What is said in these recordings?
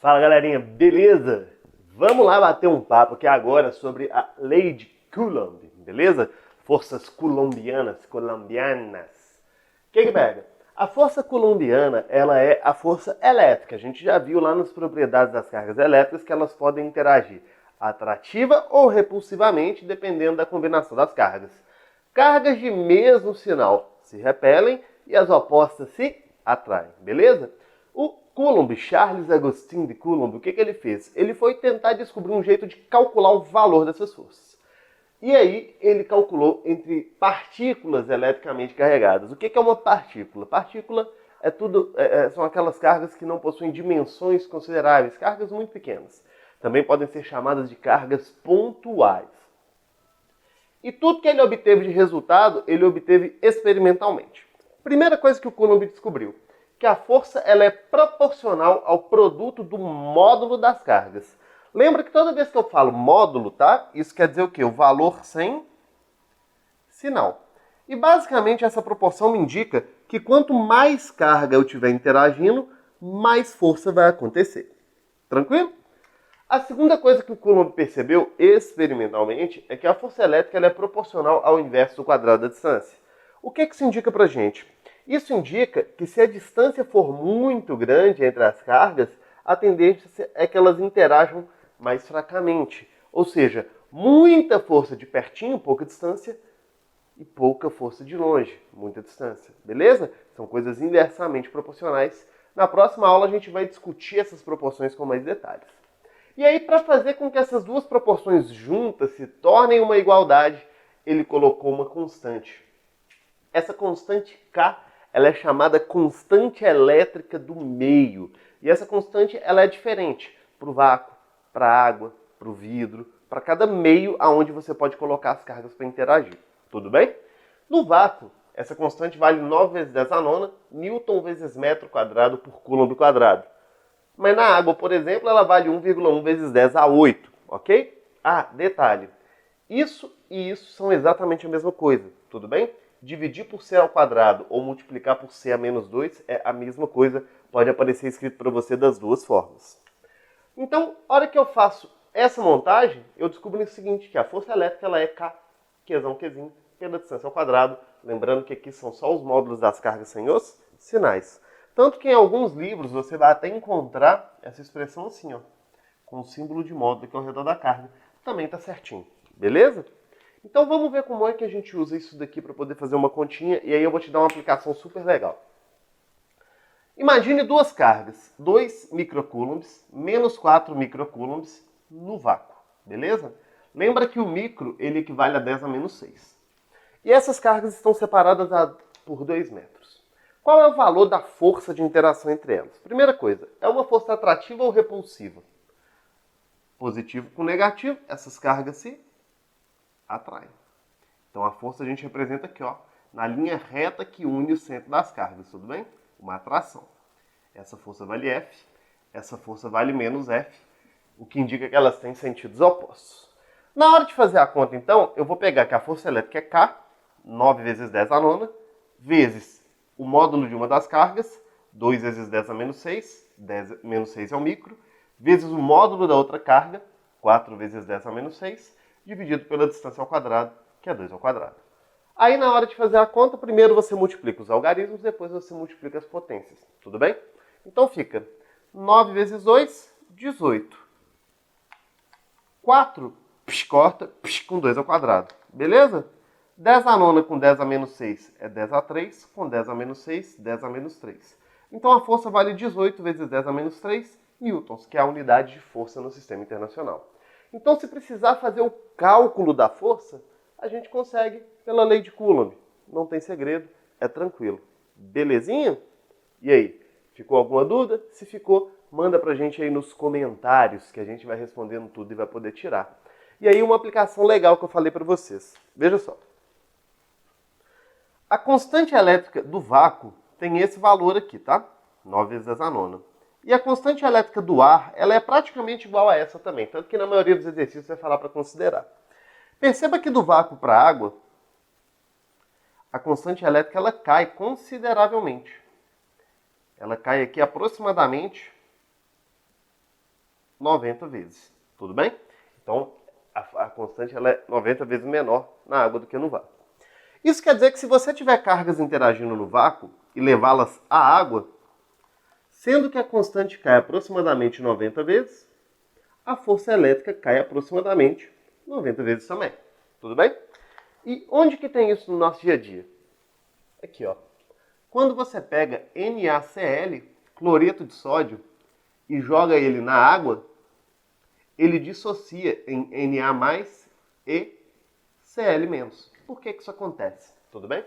Fala galerinha, beleza? Vamos lá bater um papo aqui agora sobre a lei de Coulomb, beleza? Forças coulombianas. O que pega? A força coulombiana, ela é a força elétrica. A gente já viu lá nas propriedades das cargas elétricas que elas podem interagir atrativa ou repulsivamente, dependendo da combinação das cargas. Cargas de mesmo sinal se repelem e as opostas se atraem, beleza? O Coulomb, Charles Augustin de Coulomb, o que ele fez? Ele foi tentar descobrir um jeito de calcular o valor dessas forças. E aí ele calculou entre partículas eletricamente carregadas. O que é uma partícula? Partícula são aquelas cargas que não possuem dimensões consideráveis, cargas muito pequenas. Também podem ser chamadas de cargas pontuais. E tudo que ele obteve de resultado, ele obteve experimentalmente. Primeira coisa que o Coulomb descobriu, que a força ela é proporcional ao produto do módulo das cargas. Lembra que toda vez que eu falo módulo, tá? Isso quer dizer o quê? O valor sem sinal. E basicamente essa proporção me indica que quanto mais carga eu tiver interagindo, mais força vai acontecer. Tranquilo? A segunda coisa que o Coulomb percebeu experimentalmente é que a força elétrica ela é proporcional ao inverso do quadrado da distância. O que isso indica pra gente? Isso indica que se a distância for muito grande entre as cargas, a tendência é que elas interajam mais fracamente. Ou seja, muita força de pertinho, pouca distância, e pouca força de longe, muita distância. Beleza? São coisas inversamente proporcionais. Na próxima aula a gente vai discutir essas proporções com mais detalhes. E aí, para fazer com que essas duas proporções juntas se tornem uma igualdade, ele colocou uma constante. Essa constante K, ela é chamada constante elétrica do meio. E essa constante ela é diferente para o vácuo, para a água, para o vidro, para cada meio aonde você pode colocar as cargas para interagir. Tudo bem? No vácuo, essa constante vale 9 vezes 10 a nona, Newton vezes metro quadrado por Coulomb quadrado. Mas na água, por exemplo, ela vale 1,1 vezes 10 a 8, ok? Ah, detalhe. Isso e isso são exatamente a mesma coisa, tudo bem? Dividir por c ao quadrado ou multiplicar por c a menos 2 é a mesma coisa, pode aparecer escrito para você das duas formas. Então, a hora que eu faço essa montagem, eu descubro o seguinte, que a força elétrica ela é K, Qzão, Qzinho, pela distância ao quadrado, lembrando que aqui são só os módulos das cargas sem os sinais. Tanto que em alguns livros você vai até encontrar essa expressão assim, ó, com o símbolo de módulo aqui ao redor da carga. Também está certinho, beleza? Então vamos ver como é que a gente usa isso daqui para poder fazer uma continha e aí eu vou te dar uma aplicação super legal. Imagine duas cargas, 2 microcoulombs menos 4 microcoulombs no vácuo, beleza? Lembra que o micro ele equivale a 10 a menos 6. E essas cargas estão separadas por 2 metros. Qual é o valor da força de interação entre elas? Primeira coisa, é uma força atrativa ou repulsiva? Positivo com negativo, essas cargas se atraem. Então a força a gente representa aqui, ó, na linha reta que une o centro das cargas, tudo bem? Uma atração. Essa força vale F, essa força vale menos F, o que indica que elas têm sentidos opostos. Na hora de fazer a conta, então, eu vou pegar que a força elétrica é K, 9 vezes 10 a nona, vezes o módulo de uma das cargas, 2 vezes 10 a menos 6, 10 menos 6 é o micro, vezes o módulo da outra carga, 4 vezes 10 a menos 6, dividido pela distância ao quadrado, que é 2 ao quadrado. Aí, na hora de fazer a conta, primeiro você multiplica os algarismos, depois você multiplica as potências. Tudo bem? Então fica 9 vezes 2, 18. 4, corta, com 2 ao quadrado. Beleza? 10 a nona com 10 a menos 6 é 10 a 3, com 10 a menos 6, 10 a menos 3. Então a força vale 18 vezes 10 a menos 3 newtons, que é a unidade de força no sistema internacional. Então, se precisar fazer o cálculo da força, a gente consegue pela lei de Coulomb. Não tem segredo, é tranquilo. Belezinha? E aí, ficou alguma dúvida? Se ficou, manda pra gente aí nos comentários, que a gente vai respondendo tudo e vai poder tirar. E aí, uma aplicação legal que eu falei para vocês. Veja só. A constante elétrica do vácuo tem esse valor aqui, tá? 9 vezes 10 a nona. E a constante elétrica do ar, ela é praticamente igual a essa também. Tanto que na maioria dos exercícios vai falar para considerar. Perceba que do vácuo para a água, a constante elétrica ela cai consideravelmente. Ela cai aqui aproximadamente 90 vezes. Tudo bem? Então, a constante ela é 90 vezes menor na água do que no vácuo. Isso quer dizer que se você tiver cargas interagindo no vácuo e levá-las à água, sendo que a constante cai aproximadamente 90 vezes, a força elétrica cai aproximadamente 90 vezes também. Tudo bem? E onde que tem isso no nosso dia a dia? Aqui, ó. Quando você pega NaCl, cloreto de sódio, e joga ele na água, ele dissocia em Na+, e Cl-. Por que isso acontece? Tudo bem?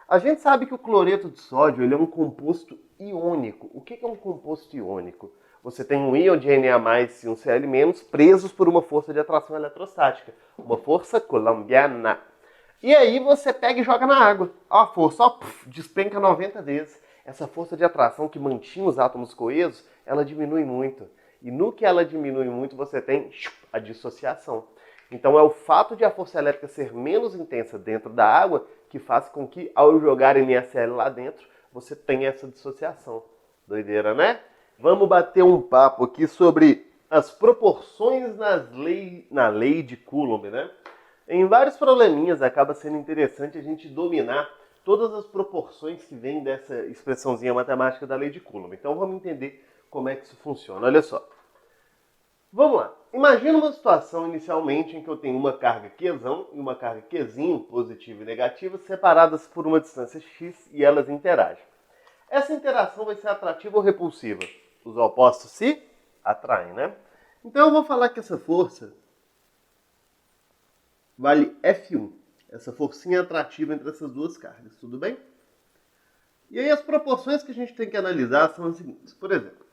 A gente sabe que o cloreto de sódio ele é um composto iônico. O que é um composto iônico? Você tem um íon de Na+, e um Cl- presos por uma força de atração eletrostática, uma força coulombiana. E aí você pega e joga na água. Ó, a força, ó, despenca 90 vezes. Essa força de atração que mantinha os átomos coesos, ela diminui muito. E no que ela diminui muito, você tem a dissociação. Então é o fato de a força elétrica ser menos intensa dentro da água que faz com que, ao jogar NaCl lá dentro, você tenha essa dissociação. Doideira, né? Vamos bater um papo aqui sobre as proporções na lei de Coulomb, né? Em vários probleminhas acaba sendo interessante a gente dominar todas as proporções que vêm dessa expressãozinha matemática da lei de Coulomb. Então vamos entender como é que isso funciona. Olha só. Vamos lá. Imagina uma situação inicialmente em que eu tenho uma carga Qzão e uma carga Qzinho, positiva e negativa, separadas por uma distância x e elas interagem. Essa interação vai ser atrativa ou repulsiva? Os opostos se atraem, né? Então eu vou falar que essa força vale F1. Essa forcinha atrativa entre essas duas cargas, tudo bem? E aí as proporções que a gente tem que analisar são as seguintes. Por exemplo,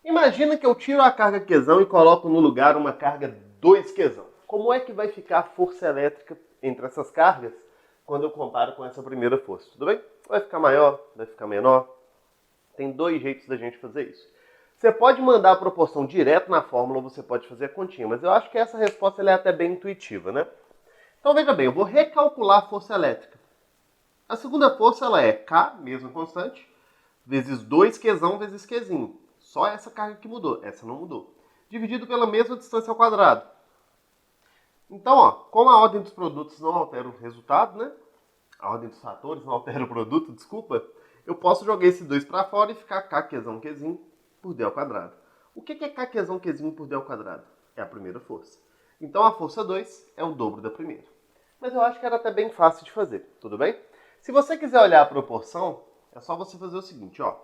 imagina que eu tiro a carga Qzão e coloco no lugar uma carga 2Qzão. Como é que vai ficar a força elétrica entre essas cargas quando eu comparo com essa primeira força? Tudo bem? Vai ficar maior? Vai ficar menor? Tem dois jeitos da gente fazer isso. Você pode mandar a proporção direto na fórmula ou você pode fazer a continha, mas eu acho que essa resposta ela é até bem intuitiva, né? Então veja bem, eu vou recalcular a força elétrica. A segunda força ela é K, mesma constante, vezes 2Qzão vezes Qzinho. Só essa carga que mudou, essa não mudou. Dividido pela mesma distância ao quadrado. Então, ó, como a ordem dos produtos não altera o resultado, né? A ordem dos fatores não altera o produto, desculpa. Eu posso jogar esse 2 para fora e ficar Kqzão Qzinho por d ao quadrado. O que é Kqzão Qzinho por d ao quadrado? É a primeira força. Então a força 2 é o dobro da primeira. Mas eu acho que era até bem fácil de fazer, tudo bem? Se você quiser olhar a proporção, é só você fazer o seguinte, ó.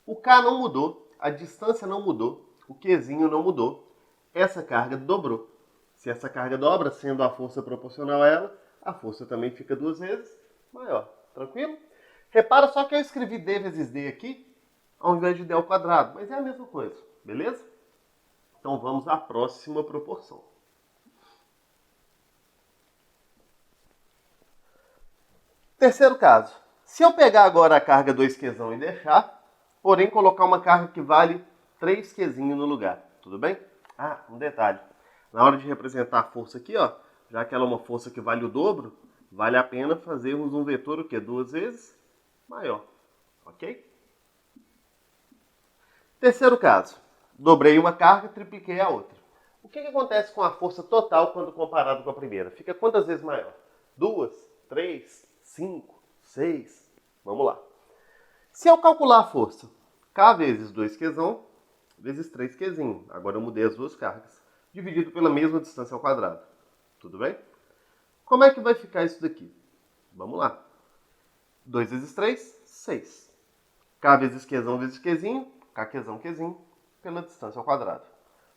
O K não mudou, a distância não mudou, o Qzinho não mudou, essa carga dobrou. Se essa carga dobra, sendo a força proporcional a ela, a força também fica 2 vezes maior. Tranquilo? Repara só que eu escrevi d vezes d aqui, ao invés de d ao quadrado, mas é a mesma coisa, beleza? Então vamos à próxima proporção. Terceiro caso. Se eu pegar agora a carga 2Qzão e deixar, porém colocar uma carga que vale 3Qzinho no lugar, tudo bem? Ah, um detalhe. Na hora de representar a força aqui, ó, já que ela é uma força que vale o dobro, vale a pena fazermos um vetor o quê? 2 vezes maior, ok? Terceiro caso. Dobrei uma carga e tripliquei a outra. O que acontece com a força total quando comparado com a primeira? Fica quantas vezes maior? 2, 3, 5, 6. Vamos lá. Se eu calcular a força, K vezes 2Qzão vezes 3Qzinho. Agora eu mudei as duas cargas. Dividido pela mesma distância ao quadrado. Tudo bem? Como é que vai ficar isso daqui? Vamos lá. 2 vezes 3, 6. K vezes Qzão vezes Qzinho, Kqzão Qzinho, pela distância ao quadrado.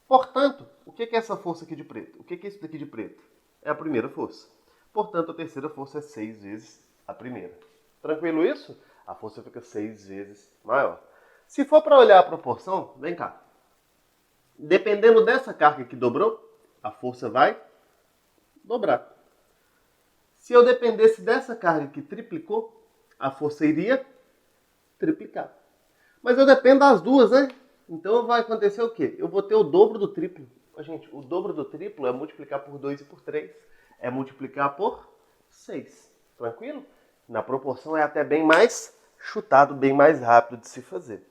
Portanto, o que é essa força aqui de preto? O que é isso daqui de preto? É a primeira força. Portanto, a terceira força é 6 vezes a primeira. Tranquilo isso? A força fica 6 vezes maior. Se for para olhar a proporção, vem cá. Dependendo dessa carga que dobrou, a força vai dobrar. Se eu dependesse dessa carga que triplicou, a força iria triplicar. Mas eu dependo das duas, né? Então vai acontecer o quê? Eu vou ter o dobro do triplo. Gente, o dobro do triplo é multiplicar por 2 e por 3. É multiplicar por 6. Tranquilo? Na proporção é até bem mais chutado, bem mais rápido de se fazer.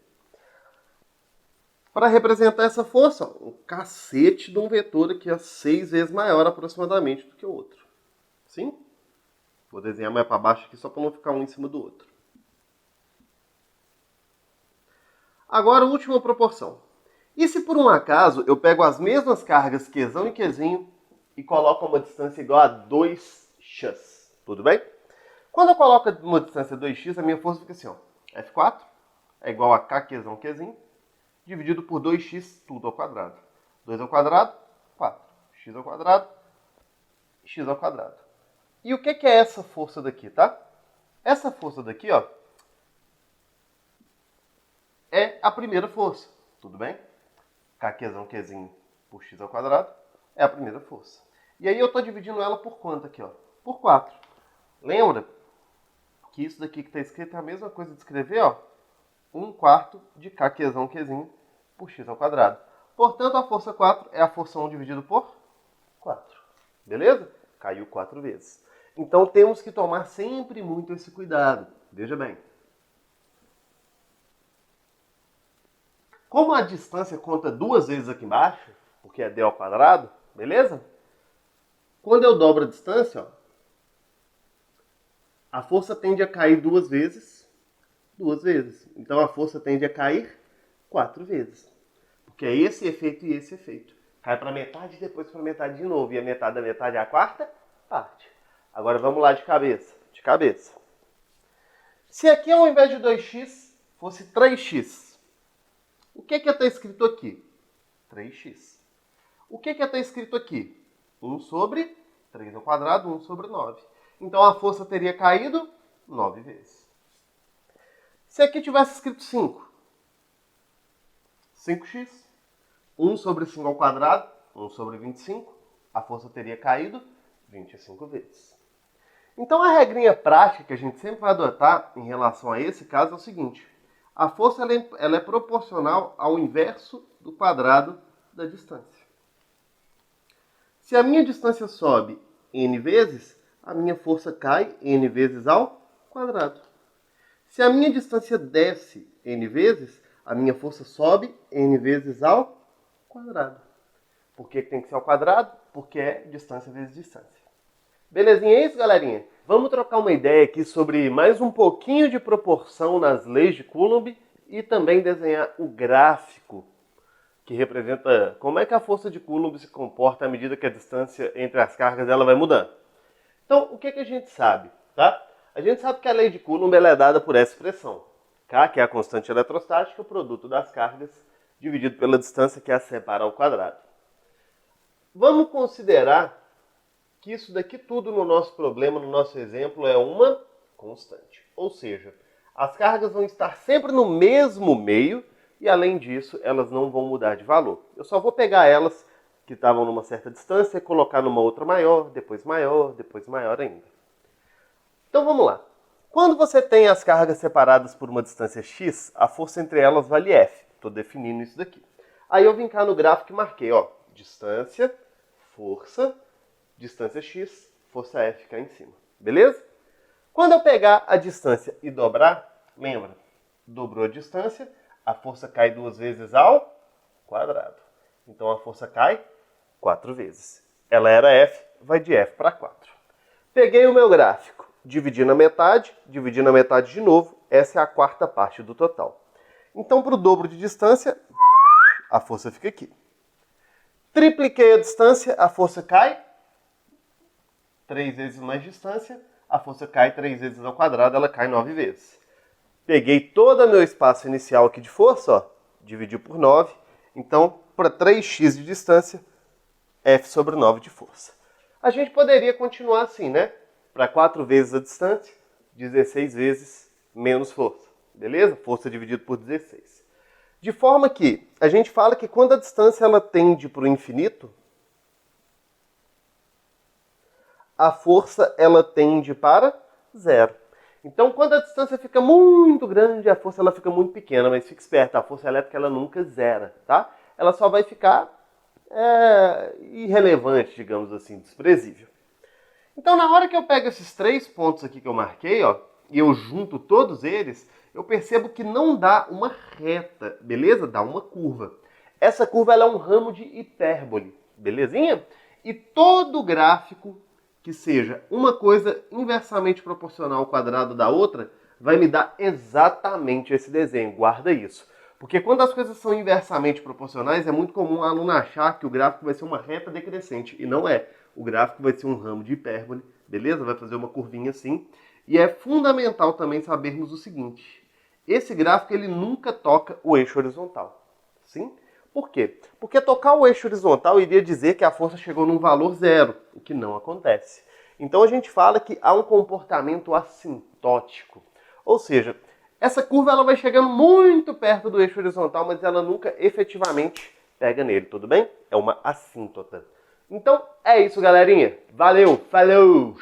Para representar essa força, ó, um cacete de um vetor aqui é 6 vezes maior aproximadamente do que o outro. Sim? Vou desenhar mais para baixo aqui só para não ficar um em cima do outro. Agora, a última proporção. E se por um acaso eu pego as mesmas cargas Qzão e Qzinho e coloco uma distância igual a 2x? Tudo bem? Quando eu coloco uma distância 2x, a minha força fica assim, ó. F4 é igual a K Qzão Qzinho dividido por 2x tudo ao quadrado. 2 ao quadrado, 4. X ao quadrado, x ao quadrado. E o que é essa força daqui, tá? Essa força daqui, ó, é a primeira força. Tudo bem? K Qzão Qzinho por x ao quadrado é a primeira força. E aí eu estou dividindo ela por quanto aqui, ó? Por 4. Lembra que isso daqui que está escrito é a mesma coisa de escrever, ó, 1/4 de K Qzão Qzinho por x ao quadrado. Portanto, a força 4 é a força 1 dividido por 4. Beleza? Caiu 4 vezes. Então, temos que tomar sempre muito esse cuidado. Veja bem. Como a distância conta 2 vezes aqui embaixo, porque é d ao quadrado, beleza? Quando eu dobro a distância, ó, a força tende a cair 2 vezes. Então, a força tende a cair 4 vezes. Porque é esse efeito e esse efeito. Cai para metade e depois para metade de novo. E a metade da metade é a quarta parte. Agora vamos lá de cabeça. Se aqui ao invés de 2x fosse 3x, o que está escrito aqui? 3x. O que está escrito aqui? 1 sobre 3 ao quadrado, 1 sobre 9. Então a força teria caído 9 vezes. Se aqui tivesse escrito 5, 5x, 1 sobre 5 ao quadrado, 1 sobre 25, a força teria caído 25 vezes. Então a regrinha prática que a gente sempre vai adotar em relação a esse caso é o seguinte: a força ela é proporcional ao inverso do quadrado da distância. Se a minha distância sobe n vezes, a minha força cai n vezes ao quadrado. Se a minha distância desce n vezes, a minha força sobe n vezes ao quadrado. Por que tem que ser ao quadrado? Porque é distância vezes distância. Belezinha, é isso, galerinha? Vamos trocar uma ideia aqui sobre mais um pouquinho de proporção nas leis de Coulomb e também desenhar o gráfico que representa como é que a força de Coulomb se comporta à medida que a distância entre as cargas ela vai mudando. Então, o que a gente sabe, tá? A gente sabe que a lei de Coulomb ela é dada por essa expressão. K, que é a constante eletrostática, o produto das cargas, dividido pela distância que as separa ao quadrado. Vamos considerar que isso daqui tudo no nosso problema, no nosso exemplo, é uma constante. Ou seja, as cargas vão estar sempre no mesmo meio e, além disso, elas não vão mudar de valor. Eu só vou pegar elas que estavam numa certa distância e colocar numa outra maior maior ainda. Então vamos lá. Quando você tem as cargas separadas por uma distância x, a força entre elas vale F. Estou definindo isso daqui. Aí eu vim cá no gráfico e marquei, ó, distância, força, distância x, força F cá em cima. Beleza? Quando eu pegar a distância e dobrar, lembra, dobrou a distância, a força cai 2 vezes ao quadrado. Então a força cai 4 vezes. Ela era F, vai de F para 4. Peguei o meu gráfico, dividi na metade de novo, essa é a quarta parte do total. Então, para o dobro de distância, a força fica aqui. Tripliquei a distância, a força cai 3 vezes mais distância, a força cai 3 vezes ao quadrado, ela cai 9 vezes. Peguei todo o meu espaço inicial aqui de força, ó, dividi por 9. Então, para 3x de distância, F sobre 9 de força. A gente poderia continuar assim, né? Para 4 vezes a distância, 16 vezes menos força. Beleza? Força dividido por 16. De forma que a gente fala que quando a distância ela tende para o infinito, a força ela tende para zero. Então, quando a distância fica muito grande, a força ela fica muito pequena, mas fique esperto, a força elétrica ela nunca zera, tá? Ela só vai ficar irrelevante, digamos assim, desprezível. Então, na hora que eu pego esses 3 pontos aqui que eu marquei, ó, e eu junto todos eles, eu percebo que não dá uma reta, beleza? Dá uma curva. Essa curva ela é um ramo de hipérbole, belezinha? E todo gráfico que seja uma coisa inversamente proporcional ao quadrado da outra vai me dar exatamente esse desenho. Guarda isso. Porque quando as coisas são inversamente proporcionais, é muito comum a aluna achar que o gráfico vai ser uma reta decrescente. E não é. O gráfico vai ser um ramo de hipérbole, beleza? Vai fazer uma curvinha assim. E é fundamental também sabermos o seguinte. Esse gráfico ele nunca toca o eixo horizontal. Sim? Por quê? Porque tocar o eixo horizontal iria dizer que a força chegou num valor zero, o que não acontece. Então a gente fala que há um comportamento assintótico. Ou seja, essa curva ela vai chegando muito perto do eixo horizontal, mas ela nunca efetivamente pega nele, tudo bem? É uma assíntota. Então é isso, galerinha. Valeu, falou!